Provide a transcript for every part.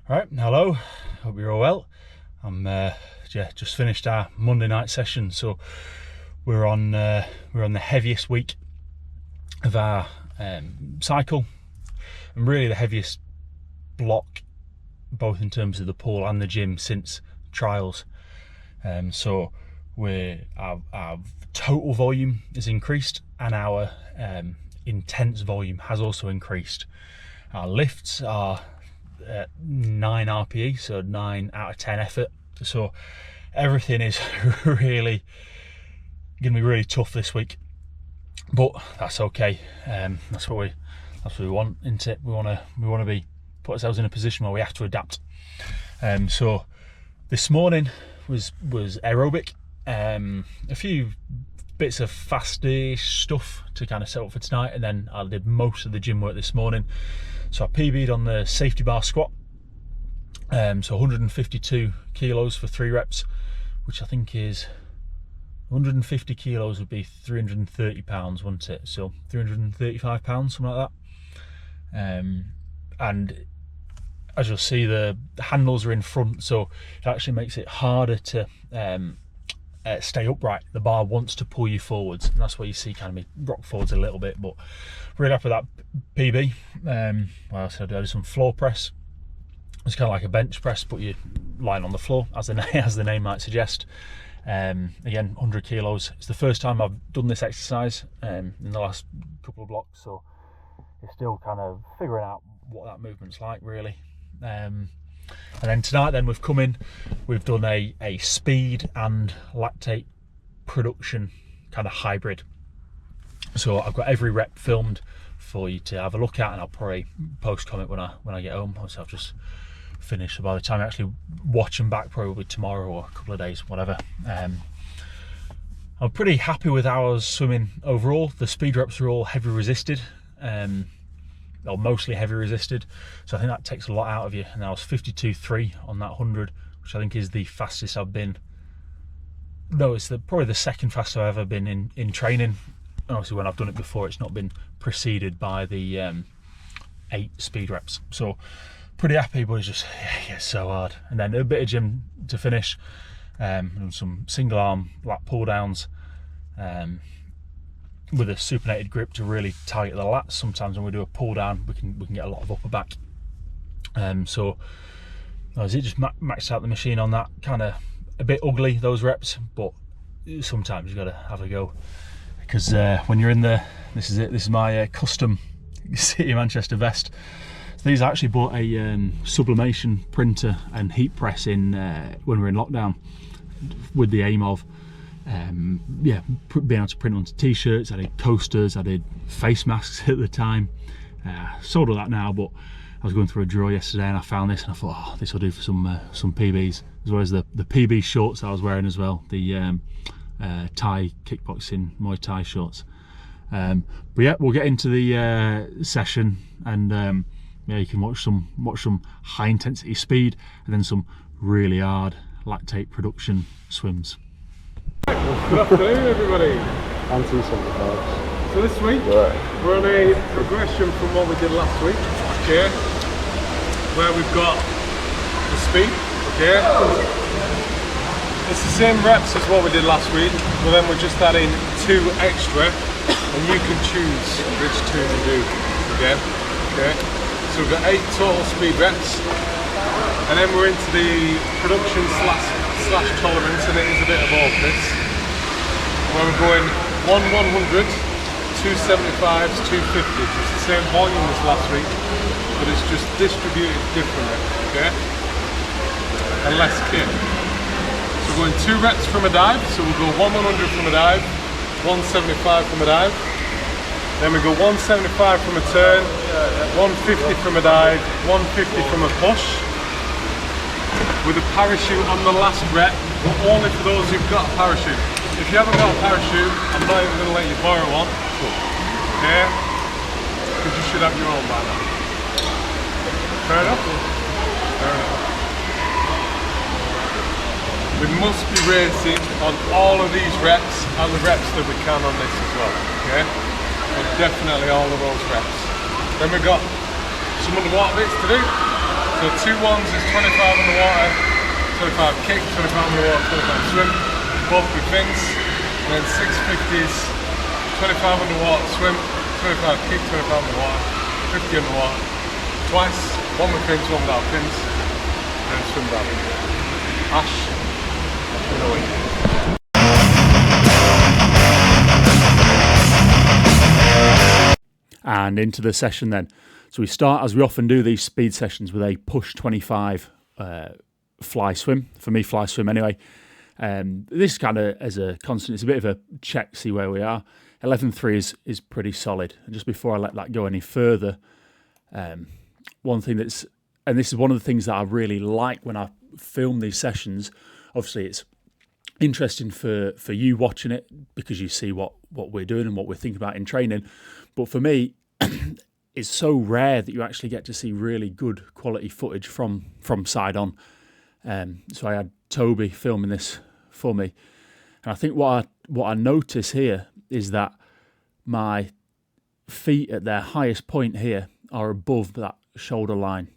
Right, hello, hope you're all well. Just finished our Monday night session, so we're on the heaviest week of our cycle, and really the heaviest block, both in terms of the pool and the gym, since trials. So our total volume is increased, and our intense volume has also increased. Our lifts are 9 RPE, so 9 out of 10 effort. So everything is really going to be really tough this week, but that's okay. That's what we want, isn't it? We want to be put ourselves in a position where we have to adapt. So this morning was aerobic, a few bits of fast-ish stuff to kind of set up for tonight, and then I did most of the gym work this morning. So I PB'd on the safety bar squat, so 152 kilos for 3 reps, which I think is 150 kilos would be 330 pounds, wouldn't it? So 335 pounds, something like that. And as you'll see, the handles are in front, so it actually makes it harder to stay upright. The bar wants to pull you forwards, and that's why you see kind of me rock forwards a little bit. But really happy with that PB. Well, so I did some floor press. It's kind of like a bench press, but you're lying on the floor, as the name might suggest. Again, 100 kilos. It's the first time I've done this exercise in the last couple of blocks, so you're still kind of figuring out what that movement's like, really. And then tonight, then we've come in, we've done a speed and lactate production kind of hybrid. So I've got every rep filmed for you to have a look at, and I'll probably post comment when I get home. So I've just finished, so by the time I actually watch them back, probably tomorrow or a couple of days, whatever. I'm pretty happy with how I was swimming overall. The speed reps are all heavy resisted, or mostly heavy resisted, so I think that takes a lot out of you. And I was 52.3 on that 100, which I think is the fastest I've been. No, it's probably the second fastest I've ever been in training. And obviously when I've done it before, it's not been preceded by the 8 speed reps. So pretty happy, but it's just so hard. And then a bit of gym to finish, and some single arm lat pull downs, with a supinated grip to really target the lats. Sometimes when we do a pull down, we can get a lot of upper back. So as it just maxed out the machine on that. Kind of a bit ugly, those reps, but sometimes you got to have a go, because when you're in there, this is it. This is my custom City of Manchester vest. So these I actually bought a sublimation printer and heat press in when we were in lockdown, with the aim of being able to print onto t-shirts. I did coasters, I did face masks at the time. Sold all that now, but I was going through a drawer yesterday and I found this, and I thought, oh, this will do for some PBs, as well as the PB shorts I was wearing as well, the Thai kickboxing Muay Thai shorts. But yeah, we'll get into the session, and you can watch some high intensity speed and then some really hard lactate production swims. Good afternoon, everybody. So this week we're on a progression from what we did last week, okay? Where we've got the speed, okay? It's the same reps as what we did last week, but then we're just adding 2 extra, and you can choose which 2 to do, okay? So we've got 8 total speed reps, and then we're into the production slash tolerance, and it is a bit of all this, where we're going 100, 275s, 250s. It's the same volume as last week, but it's just distributed differently, okay? And less kit. So we're going 2 reps from a dive, so we'll go 100 from a dive, 175 from a dive, then we go 175 from a turn, 150 from a dive, 150 from a push, with a parachute on the last rep, but only for those who've got a parachute. If you haven't got a parachute, I'm not even going to let you borrow one, okay? Because you should have your own by now. Fair enough? Fair enough. We must be racing on all of these reps and the reps that we can on this as well, okay? But definitely all of those reps. Then we've got some underwater bits to do. So 2 ones is 25 underwater, 25 kick, 25 underwater, 25 swim, both with fins. And then 650s, 25 underwater swim, 25 kick, 25 underwater, 50 underwater, twice, one with fins, one without fins, and then swim down. Ash, and into the session then. So we start, as we often do these speed sessions, with a push 25 fly swim. For me, fly swim anyway. This kind of as a constant, it's a bit of a check, see where we are. 11.3 is pretty solid. And just before I let that go any further, one thing that's, and this is one of the things that I really like when I film these sessions, obviously it's interesting for you watching it because you see what we're doing and what we're thinking about in training. But for me, it's so rare that you actually get to see really good quality footage from side on. So I had Toby filming this for me, and I think what I notice here is that my feet at their highest point here are above that shoulder line,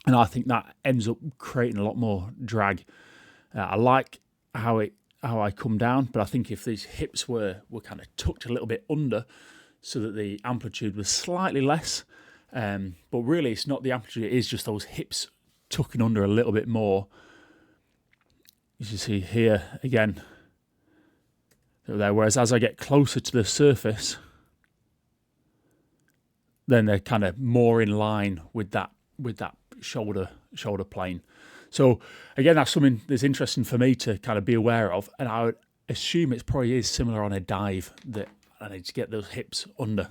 and I think that ends up creating a lot more drag. I like how I come down, but I think if these hips were kind of tucked a little bit under, so that the amplitude was slightly less, but really it's not the amplitude, it is just those hips tucking under a little bit more. You can see here again, there. Whereas as I get closer to the surface, then they're kind of more in line with that shoulder plane. So again, that's something that's interesting for me to kind of be aware of, and I would assume it probably is similar on a dive, that I need to get those hips under.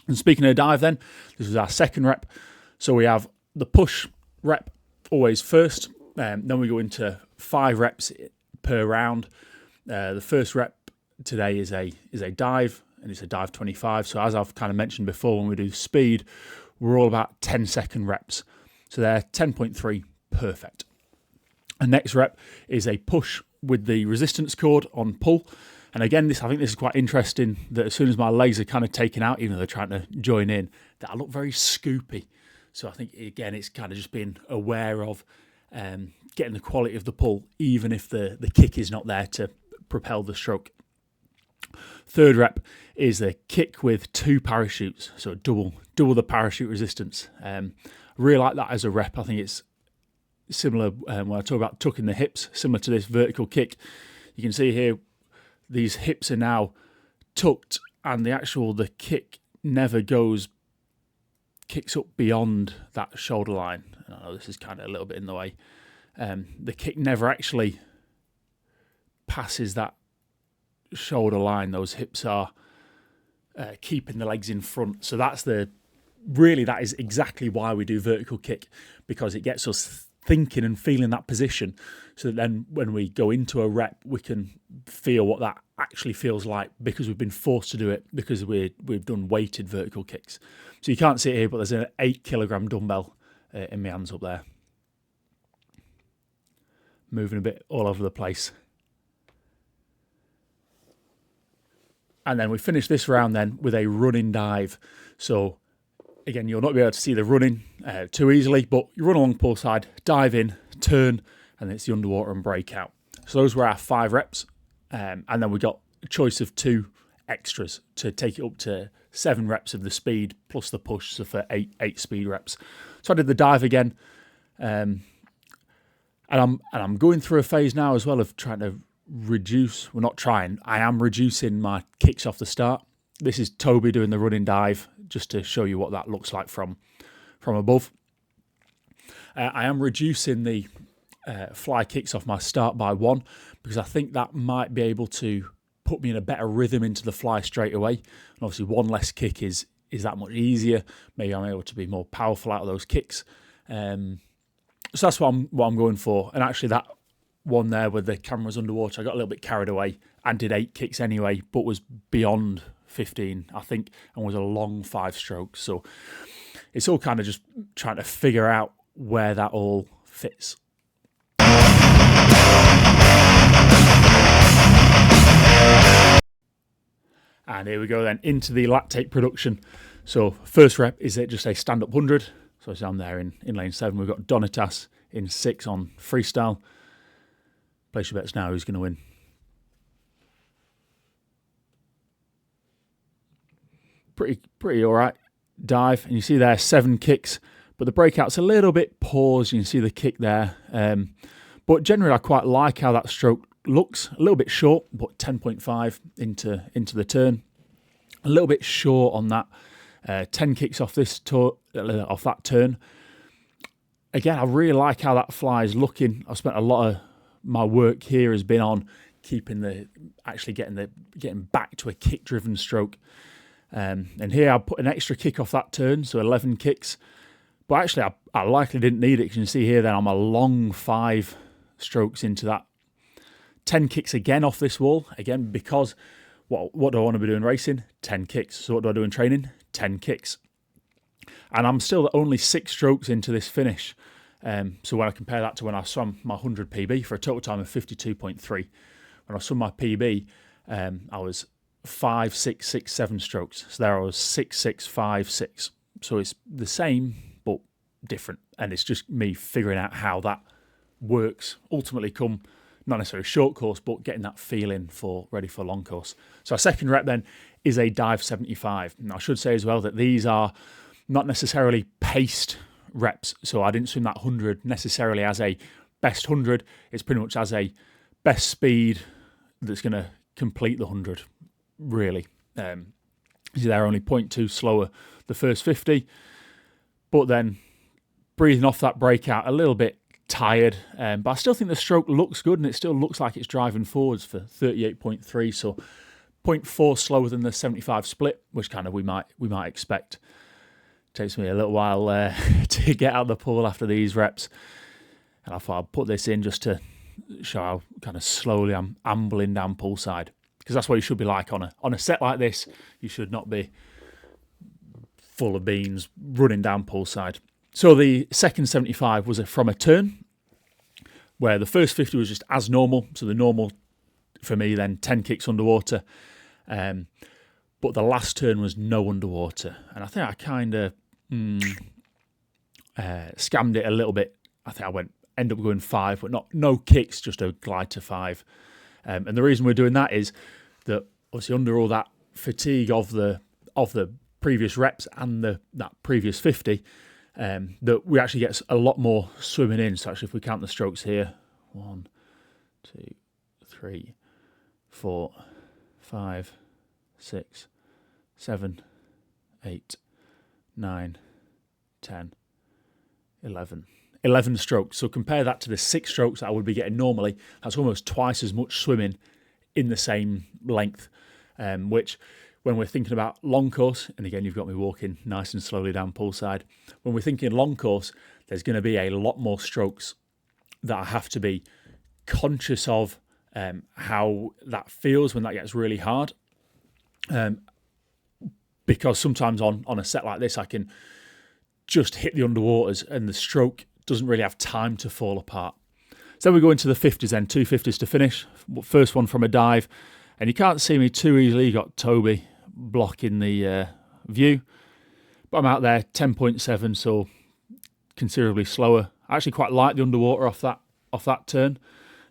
And speaking of a dive then, this is our second rep. So we have the push rep always first, then we go into 5 reps per round. The first rep today is a dive, and it's a dive 25. So as I've kind of mentioned before, when we do speed, we're all about 10-second reps. So they're 10.3, perfect. And next rep is a push with the resistance cord on pull. And again, I think this is quite interesting, that as soon as my legs are kind of taken out, even though they're trying to join in, that I look very scoopy. So I think, again, it's kind of just being aware of getting the quality of the pull, even if the kick is not there to propel the stroke. Third rep is the kick with 2 parachutes, so double the parachute resistance. I really like that as a rep. I think it's similar when I talk about tucking the hips, similar to this vertical kick. You can see here, these hips are now tucked, and the kick never kicks up beyond that shoulder line. I know this is kind of a little bit in the way. The kick never actually passes that shoulder line. Those hips are keeping the legs in front. So that is exactly why we do vertical kick, because it gets us thinking and feeling that position, so that then when we go into a rep, we can feel what that actually feels like, because we've been forced to do it because we've done weighted vertical kicks. So you can't see it here, but there's an 8-kilogram dumbbell in my hands up there, moving a bit all over the place. And then we finish this round then with a running dive. So again, you'll not be able to see the running too easily, but you run along pull side, dive in, turn, and it's the underwater and breakout. So those were our 5 reps. And then we got a choice of 2 extras to take it up to 7 reps of the speed plus the push, so for 8 speed reps. So I did the dive again. And I'm going through a phase now as well of trying to I am reducing my kicks off the start. This is Toby doing the running dive, just to show you what that looks like from above. I am reducing the fly kicks off my start by 1, because I think that might be able to put me in a better rhythm into the fly straight away. And obviously 1 less kick is that much easier. Maybe I'm able to be more powerful out of those kicks. So that's what I'm going for. And actually that one there where the camera was underwater, I got a little bit carried away and did 8 kicks anyway, but was beyond 15, I think, and was a long 5 strokes. So it's all kind of just trying to figure out where that all fits. And here we go then into the lactate production. So first rep is just a stand-up 100. So as I'm there in lane 7, we've got Donatas in 6 on freestyle. Place your bets now, who's going to win? Pretty all right dive, and you see there 7 kicks, but the breakout's a little bit paused. You can see the kick there, but generally I quite like how that stroke looks. A little bit short, but 10.5 into the turn. A little bit short on that. 10 kicks off that turn. Again, I really like how that fly is looking. I've spent a lot of my work here has been on keeping getting back to a kick-driven stroke. And here I put an extra kick off that turn, so 11 kicks. But actually, I likely didn't need it, because you can see here then I'm a long 5 strokes into that. 10 kicks again off this wall, again, because what do I want to be doing racing? 10 kicks. So what do I do in training? 10 kicks. And I'm still only 6 strokes into this finish. So when I compare that to when I swam my 100 PB for a total time of 52.3, when I swam my PB, I was 5, 6, 6, 7 strokes. So there I was 6, 6, 5, 6. So it's the same, but different. And it's just me figuring out how that works. Ultimately come, not necessarily short course, but getting that feeling for ready for long course. So our second rep then is a dive 75. Now I should say as well that these are not necessarily paced reps. So I didn't swim that 100 necessarily as a best 100. It's pretty much as a best speed that's going to complete the 100. Really, they're only 0.2 slower the first 50, but then breathing off that breakout a little bit tired, but I still think the stroke looks good, and it still looks like it's driving forwards for 38.3, so 0.4 slower than the 75 split, which kind of we might expect. Takes me a little while to get out of the pool after these reps, and I thought I'd put this in just to show how kind of slowly I'm ambling down poolside. Because that's what you should be like on a set like this. You should not be full of beans running down poolside. So the second 75 was from a turn, where the first 50 was just as normal. So the normal for me then 10 kicks underwater, but the last turn was no underwater, and I think I kind of scammed it a little bit. I think I end up going 5, but no kicks, just a glide to 5. And the reason we're doing that is that obviously under all that fatigue of the previous reps and that previous 50, that we actually get a lot more swimming in. So actually, if we count the strokes here, 1, 2, 3, 4, 5, 6, 7, 8, 9, 10, 11. 11 strokes. So compare that to the 6 strokes that I would be getting normally. That's almost twice as much swimming in the same length, which when we're thinking about long course, and again, you've got me walking nice and slowly down poolside. When we're thinking long course, there's going to be a lot more strokes that I have to be conscious of how that feels when that gets really hard. Because sometimes on a set like this, I can just hit the underwaters and the stroke doesn't really have time to fall apart. So we go into the 50s then, 2 50s to finish. First one from a dive, and you can't see me too easily. You got Toby blocking the view, but I'm out there 10.7, so considerably slower. I actually quite like the underwater off that turn,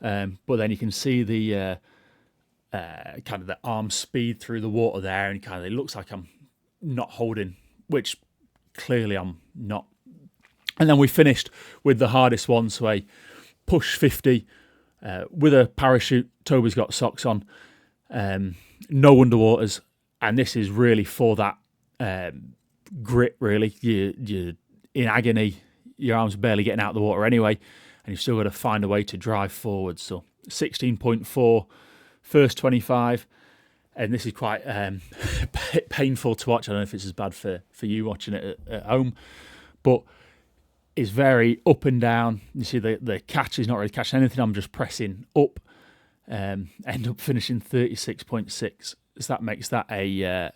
but then you can see the kind of the arm speed through the water there, and it looks like I'm not holding, which clearly I'm not. And then we finished with the hardest one, so a push 50 with a parachute. Toby's got socks on, no underwaters, and this is really for that grit, really. You're in agony, your arms are barely getting out of the water anyway, and you've still got to find a way to drive forward. So 16.4, first 25, and this is quite painful to watch. I don't know if it's as bad for you watching it at home, but it's very up and down. You see the catch is not really catching anything. I'm just pressing up. End up finishing 36.6. So that makes that a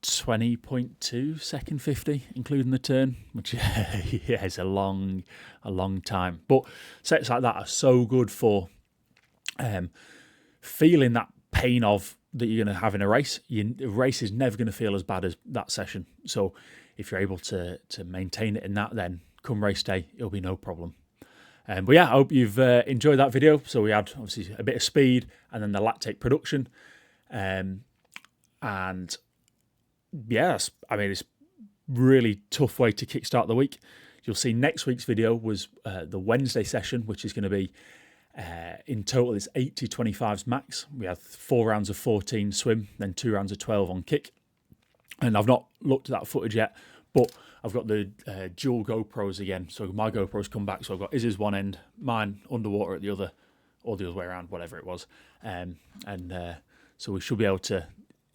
20.2 second 50, including the turn, which is a long time. But sets like that are so good for feeling that pain of that you're going to have in a race, the race is never going to feel as bad as that session. So if you're able to maintain it in that, then come race day, it'll be no problem. But yeah, I hope you've enjoyed that video. So we had obviously a bit of speed and then the lactate production. And yeah, I mean, it's really tough way to kickstart the week. You'll see next week's video was the Wednesday session, which is going to be in total it's 80 25s max. We had 4 rounds of 14 swim, then 2 rounds of 12 on kick. And I've not looked at that footage yet, but I've got the dual GoPros again. So my GoPros come back. So I've got Izzy's one end, mine underwater at the other, or the other way around, whatever it was. So we should be able to,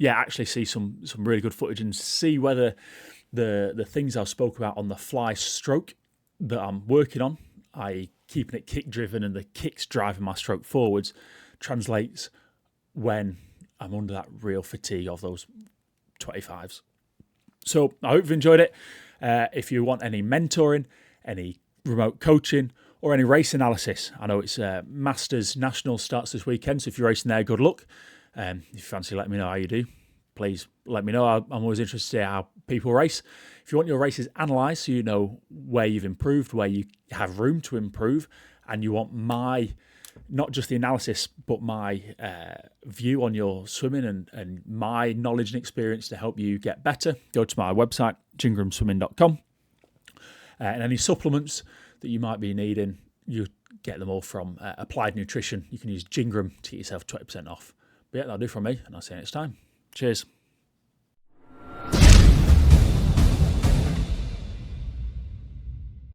actually see some really good footage and see whether the things I spoke about on the fly stroke that I'm working on, i.e. keeping it kick driven and the kicks driving my stroke forwards, translates when I'm under that real fatigue of those 25s. So I hope you've enjoyed it. If you want any mentoring, any remote coaching, or any race analysis, I know it's Masters National starts this weekend, so if you're racing there, good luck. If you fancy letting me know how you do, please let me know. I'm always interested to see how people race. If you want your races analysed so you know where you've improved, where you have room to improve, and you want my, not just the analysis, but my view on your swimming and my knowledge and experience to help you get better, go to my website, jingramswimming.com. And any supplements that you might be needing, you get them all from Applied Nutrition. You can use Jingram to get yourself 20% off. But yeah, that'll do from me, and I'll see you next time. Cheers.